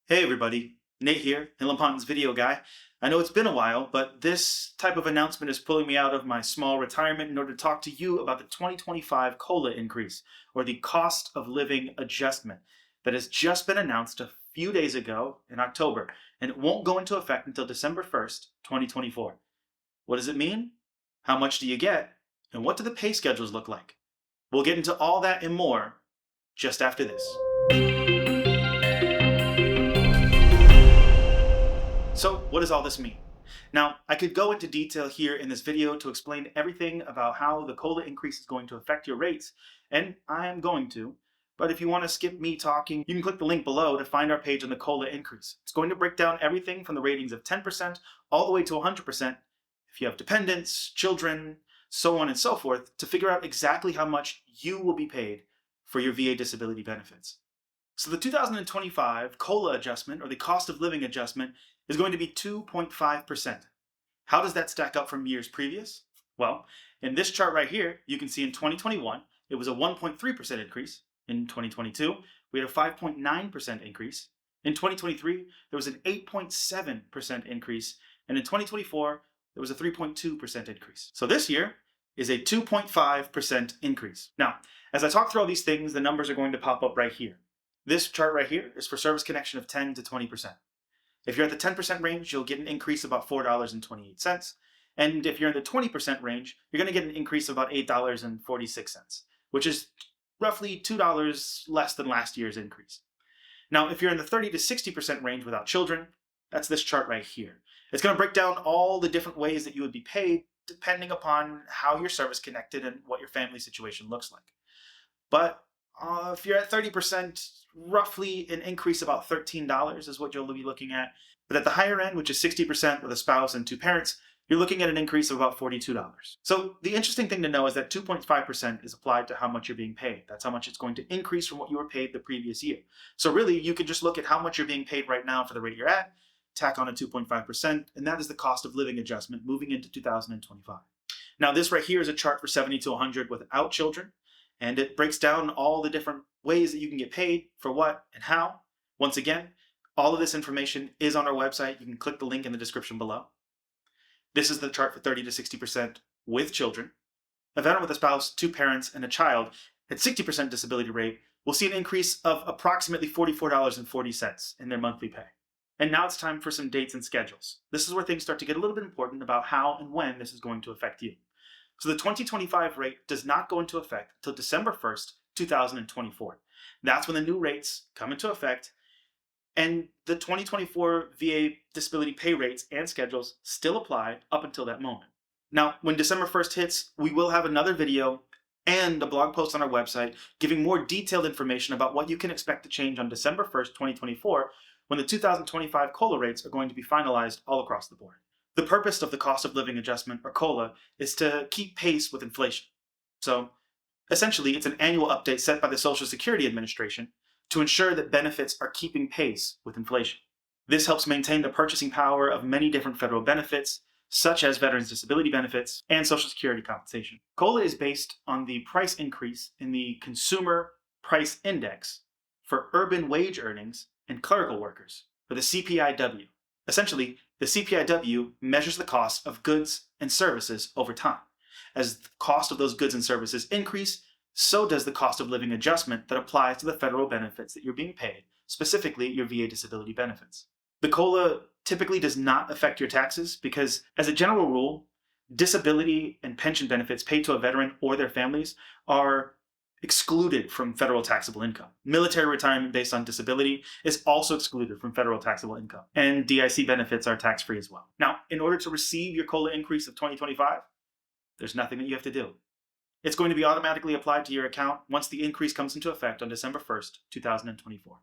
Hey everybody, Nate here, Ponton's video guy. I know it's been a while, but this type of announcement is pulling me out of my small retirement in order to talk to you about the 2025 COLA increase, or the cost of living adjustment, that has just been announced a few days ago in October, and it won't go into effect until December 1st, 2024. What does it mean? How much do you get? And what do the pay schedules look like? We'll get into all that and more just after this. So what does all this mean? Now, I could go into detail here in this video to explain everything about how the COLA increase is going to affect your rates, and I am going to. But if you want to skip me talking, you can click the link below to find our page on the COLA increase. It's going to break down everything from the ratings of 10% all the way to 100% if you have dependents, children, so on and so forth, to figure out exactly how much you will be paid for your VA disability benefits. So the 2025 COLA adjustment, or the cost of living adjustment, is going to be 2.5%. How does that stack up from years previous? Well, in this chart right here, you can see in 2021, it was a 1.3% increase. In 2022, we had a 5.9% increase. In 2023, there was an 8.7% increase. And in 2024, there was a 3.2% increase. So this year is a 2.5% increase. Now, as I talk through all these things, the numbers are going to pop up right here. This chart right here is for service connection of 10 to 20%. If you're at the 10% range, you'll get an increase of about $4.28. And if you're in the 20% range, you're going to get an increase of about $8.46, which is roughly $2 less than last year's increase. Now, if you're in the 30 to 60% range without children, that's this chart right here. It's going to break down all the different ways that you would be paid depending upon how you're service connected and what your family situation looks like. But if you're at 30%, roughly an increase of about $13 is what you'll be looking at. But at the higher end, which is 60% with a spouse and two parents, you're looking at an increase of about $42. So the interesting thing to know is that 2.5% is applied to how much you're being paid. That's how much it's going to increase from what you were paid the previous year. So really, you can just look at how much you're being paid right now for the rate you're at, tack on a 2.5%, and that is the cost of living adjustment moving into 2025. Now, this right here is a chart for 70 to 100 without children. And it breaks down all the different ways that you can get paid, for what and how. Once again, all of this information is on our website. You can click the link in the description below. This is the chart for 30 to 60% with children. A veteran with a spouse, two parents, and a child at 60% disability rate will see an increase of approximately $44.40 in their monthly pay. And now it's time for some dates and schedules. This is where things start to get a little bit important about how and when this is going to affect you. So the 2025 rate does not go into effect until December 1st, 2024. That's when the new rates come into effect, and the 2024 VA disability pay rates and schedules still apply up until that moment. Now, when December 1st hits, we will have another video and a blog post on our website giving more detailed information about what you can expect to change on December 1st, 2024, when the 2025 COLA rates are going to be finalized all across the board. The purpose of the cost of living adjustment, or COLA, is to keep pace with inflation. So essentially, it's an annual update set by the Social Security Administration to ensure that benefits are keeping pace with inflation. This helps maintain the purchasing power of many different federal benefits, such as veterans' disability benefits and Social Security compensation. COLA is based on the price increase in the Consumer Price Index for urban wage earnings and clerical workers, or the CPIW. Essentially, the CPIW measures the cost of goods and services over time. As the cost of those goods and services increase, so does the cost of living adjustment that applies to the federal benefits that you're being paid, specifically your VA disability benefits. The COLA typically does not affect your taxes because, as a general rule, disability and pension benefits paid to a veteran or their families are excluded from federal taxable income. Military retirement based on disability is also excluded from federal taxable income. And DIC benefits are tax-free as well. Now, in order to receive your COLA increase of 2025, there's nothing that you have to do. It's going to be automatically applied to your account once the increase comes into effect on December 1st, 2024.